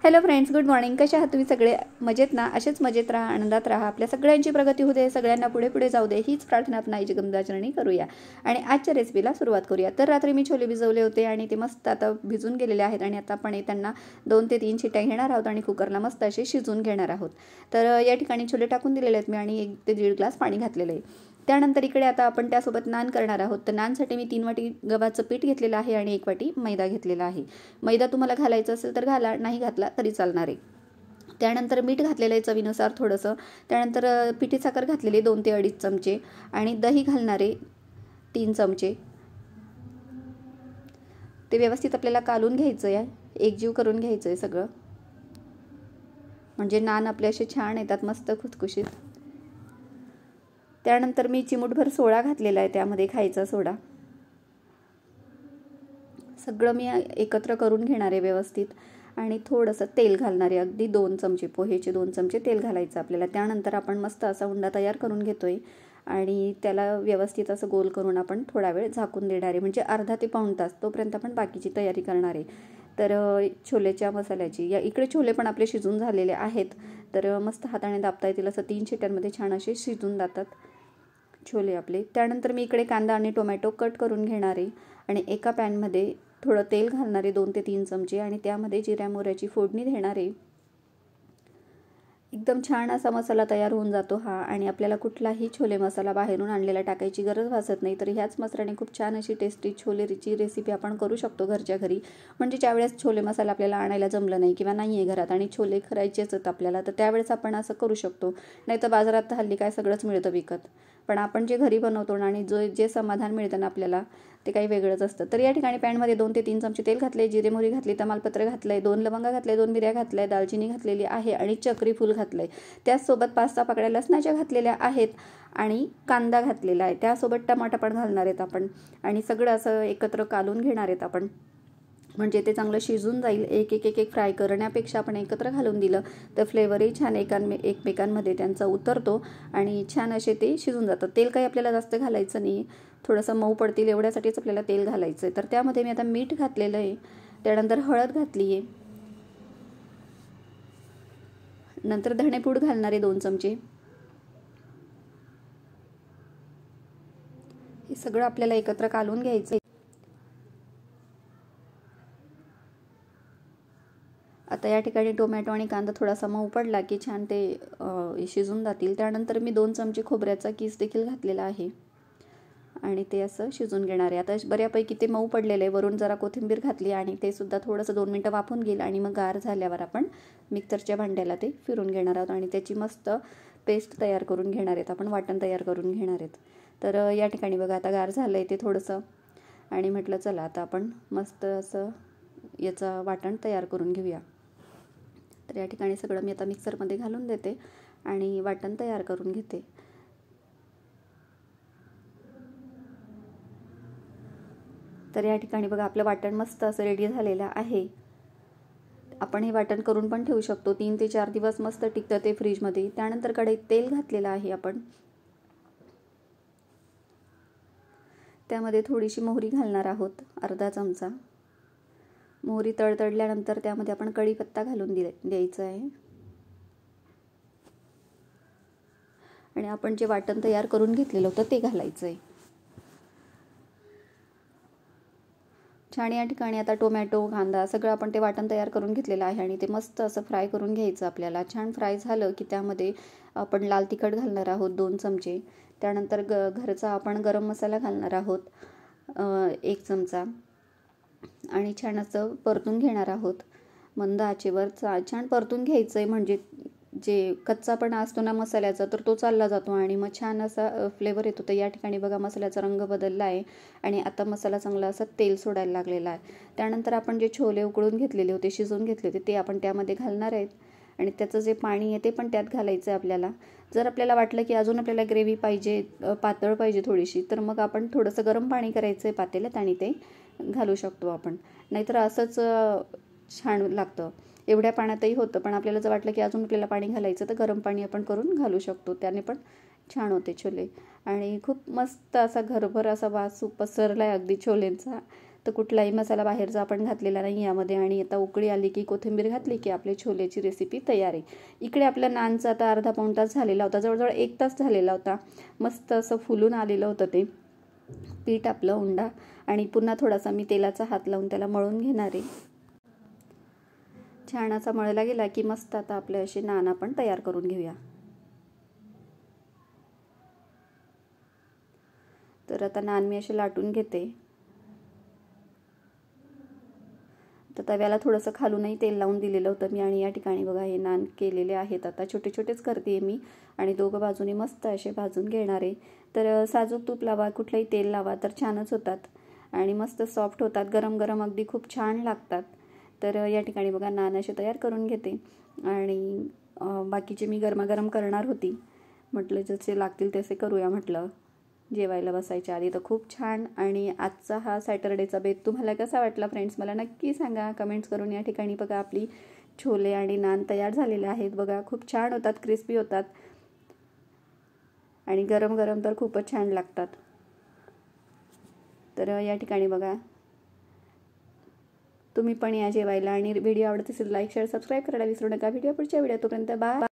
Hello friends, good morning. कशा आहात तुम्ही सगळे? मजेत ना? असेच मजेत राहा, आनंदात राहा. आपल्या सगळ्यांची प्रगती होऊ दे, सगळ्यांना पुढे पुढे जाऊ दे, हीच प्रार्थना आपण आईच्या गंगाचरणी करूया. आणि आजच्या रेसिपीला सुरुवात करूया. तर रात्री मी छोले भिजवले होते आणि ते मस्त आता भिजून गेलेले आहेत आणि आता आपण त्यांना 2 ते 3 शिट्ट्या घेणार आहोत आणि कुकरला मस्त असे शिजवून घेणार आहोत. तर या ठिकाणी छोले टाकून दिलेले आहेत मी आणि 1 ते 1.5 ग्लास पाणी घातलेलं आहे. त्यानंतर इकडे आता आपण त्यासोबत नान करणार आहोत. तर नानसाठी मी 3 वाटी गव्हाचं पीठ घेतलेलं आहे आणि 1 वाटी मैदा घेतलेला आहे. मैदा तुम्हाला घालायचा असेल तर घाला, नाही घातला तरी चालणार आहे. त्यानंतर मीठ घातलेलं आहे चवीनुसार थोडंसं. त्यानंतर पिठी साखर घातलेली 2 ते 2.5 चमचे आणि दही घालणारे 3 चमचे. ते व्यवस्थित आपल्याला कालून घ्यायचं आहे, एकजीव करून घ्यायचं आहे सगळं, म्हणजे नान आपले असे छान येतात, मस्त खुसखुशीत. त्यानंतर मी चिमूटभर सोडा घातलेला आहे, त्यामध्ये खायचा सोडा. सगळं मी एकत्र करून घेणार आहे व्यवस्थित आणि थोडंसं तेल घालणार आहे, अगदी 2 चमचे, पोहेचे 2 चमचे तेल घालायचं आपल्याला. त्यानंतर आपण मस्त असा उंडा तयार करून घेतोय आणि त्याला व्यवस्थित असं गोल करून आपण थोडा वेळ झाकून देणार आहे, म्हणजे अर्धा ते पाऊण तास. तोपर्यंत आपण बाकीची तयारी करणार आहे. तर छोलेच्या मसाल्याची इकडे छोले पण आपले शिजून झालेले आहेत. तर मस्त हाताने दाबता येतील असं 3 शिट्ट्यांमध्ये छान असे शिजून जातात छोले आपले. त्यानंतर मी इकडे कांदा आणि टोमॅटो कट करून घेणार आहे आणि एका पॅनमध्ये थोडं तेल घालणारे 2 ते 3 चमचे आणि त्यामध्ये जिऱ्या मोहऱ्याची फोडणी देणार आहे. एकदम छान असा मसाला तयार होऊन जातो हा आणि आपल्याला कुठलाही छोले मसाला बाहेरून आणलेला टाकायची गरज भासत नाही. तर ह्याच मसाल्याने खूप छान अशी टेस्टी छोलेची रेसिपी आपण करू शकतो घरच्या घरी. म्हणजे ज्यावेळेस छोले मसाला आपल्याला आणायला जमलं नाही किंवा नाही आहे घरात आणि छोले करायचेच आहेत आपल्याला, तर त्यावेळेस आपण असं करू शकतो. नाही तर बाजारात हल्ली काय सगळंच मिळतं विकत, पण आपण जे घरी बनवतो आणि जे समाधान मिळतं ना आपल्याला, ते काही वेगळंच असतं. तर या ठिकाणी पॅनमध्ये 2 ते 3 चमचे तेल घातले, जिरे मोहरी घातली, तमालपत्र घातलंय, 2 लवंगा घातले, 2 मिऱ्या घातल्या, दालचिनी घातलेली आहे आणि चक्री फूल घातलंय. त्याचसोबत 5-6 पाकळ्या लसणाच्या घातलेल्या आहेत आणि कांदा घातलेला आहे. त्यासोबत टमाटा पण घालणार आहेत आपण आणि सगळं असं एकत्र कालून घेणार आहेत आपण, म्हणजे ते चांगलं शिजून जाईल. एक फ्राय करण्यापेक्षा आपण एकत्र घालून दिलं तर फ्लेवरही छान एकमेकांमध्ये त्यांचा उतरतो आणि छान असे ते शिजून जातात. तेल काही आपल्याला जास्त घालायचं नाही, थोडंसं मऊ पडतील एवढ्यासाठीच आपल्याला तेल घालायचं आहे. तर त्यामध्ये मी आता मीठ घातलेलं आहे, त्यानंतर हळद घातली आहे, नंतर धणेपूड घालणारे 2 चमचे. हे सगळं आपल्याला एकत्र कालून घ्यायचं आहे. आता या ठिकाणी टोमॅटो आणि कांदा थोडासा मऊ पडला की छान ते शिजून जातील. त्यानंतर मी 2 चमचे खोबऱ्याचा किस देखील घातलेला आहे आणि ते असं शिजून घेणार आहे. आता बऱ्यापैकी ते मऊ पडलेलं आहे. वरून जरा कोथिंबीर घातली आणि ते सुद्धा थोडंसं 2 मिनटं वाफून घेईल आणि मग गार झाल्यावर आपण मिक्सरच्या भांड्याला ते फिरून घेणार आहोत आणि त्याची मस्त पेस्ट तयार करून घेणार आहेत आपण, वाटण तयार करून घेणार आहेत. तर या ठिकाणी बघा आता गार झालं आहे ते थोडंसं आणि म्हटलं चला आता आपण मस्त असं याचं वाटण तयार करून घेऊया. तर या ठिकाणी सगळं मी आता मिक्सरमध्ये घालून देते आणि वाटण तयार करून घेते. तर या ठिकाणी बघा आपलं वाटण मस्त असं रेडी झालेलं आहे. आपण हे वाटण करून पण ठेवू शकतो, 3 ते 4 दिवस मस्त टिकतं ते फ्रीजमध्ये. त्यानंतर कढईत तेल घातलेलं आहे आपण, त्यामध्ये थोडीशी मोहरी घालणार आहोत, अर्धा चमचा. मोहरी तडतडल्यानंतर त्यामध्ये आपण कढीपत्ता घालून द्यायचा आहे आणि आपण जे वाटण तयार करून घेतलेलं होतं ते घालायचं आहे. छान या ठिकाणी आता टोमॅटो, कांदा सगळं आपण ते वाटण तयार करून घेतलेलं आहे आणि ते मस्त असं फ्राय करून घ्यायचं आपल्याला. छान फ्राय झालं की त्यामध्ये आपण लाल तिखट घालणार आहोत 2 चमचे. त्यानंतर घरचा आपण गरम मसाला घालणार आहोत 1 चमचा आणि छान असं परतून घेणार आहोत. मंद आचेवर छान परतून घ्यायचं आहे, म्हणजे जे कच्चापणा असतो ना मसाल्याचा तर तो चालला जातो आणि मग छान असा फ्लेवर येतो. तर या ठिकाणी बघा मसाल्याचा रंग बदलला आहे आणि आता मसाला चांगला असा तेल सोडायला लागलेला आहे. त्यानंतर आपण जे छोले उकळून घेतलेले होते, शिजवून घेतले होते, ते आपण त्यामध्ये घालणार आहेत आणि त्याचं जे पाणी आहे ते पण त्यात घालायचं आहे आपल्याला. जर आपल्याला वाटलं की अजून आपल्याला ग्रेव्ही पाहिजे, पातळ पाहिजे थोडीशी, तर मग आपण थोडंसं गरम पाणी करायचं आहे पातेल्यात आणि ते घालू शकतो आपण, नाहीतर असंच छान लागतं. एवढ्या पाण्यातही होतं, पण आपल्याला जर वाटलं की अजून आपल्याला पाणी घालायचं तर गरम पाणी आपण करून घालू शकतो, त्याने पण छान होते छोले. आणि खूप मस्त असा घरभर असा वास पसरला आहे अगदी छोलेंचा. तर कुठलाही मसाला बाहेरचा आपण घातलेला नाही यामध्ये. आणि आता उकळी आली की कोथिंबीर घातली की आपली छोलेची रेसिपी तयार आहे. इकडे आपल्या नानचा आता अर्धा पाऊण तास झालेला होता, जवळजवळ 1 तास झालेला होता. मस्त असं फुलून आलेलं होतं ते पीठ आपलं उंडा. आणि पुन्हा थोडासा मी तेलाचा हात लावून त्याला मळून घेणार आहे. छान असा मळला गेला की मस्त आता आपले असे नान आपण तयार करून घेऊया. तर आता नान मी असे लाटून घेते. तर तव्याला थोडंसं खालूनही तेल लावून दिलेलं होतं मी. आणि या ठिकाणी बघा हे नान केलेले आहेत. आता छोटे छोटेच करते मी आणि दोघं बाजूने मस्त असे भाजून घेणार आहे. तर साजूक तूप लावा, कुठलंही तेल लावा तर छानच होतात आणि मस्त सॉफ्ट होतात. गरम गरम अगदी खूप छान लागतात. तर या ठिकाणी बघा नान असे तयार करून घेते. आणि बाकीचे मी गरमागरम करणार होती. म्हटलं जसे लागतील तसे करूया म्हटलं जेवायला बसायच्या आधी. तर खूप छान. आणि आजचा हा सॅटर्डेचा बेत तुम्हाला कसा वाटला फ्रेंड्स, मला नक्की सांगा कमेंट्स करून. या ठिकाणी बघा आपली छोले आणि नान तयार झालेले आहेत. बघा खूप छान होतात, क्रिस्पी होतात आणि गरम गरम तर खूपच छान लागतात. तर या ठिकाणी बघा तुम्ही पण या जेवायला. आणि व्हिडिओ आवडत असेल लाईक शेअर सबस्क्राईब करायला विसरू नका. व्हिडिओ पुढच्या व्हिडिओ तोपर्यंत बाय.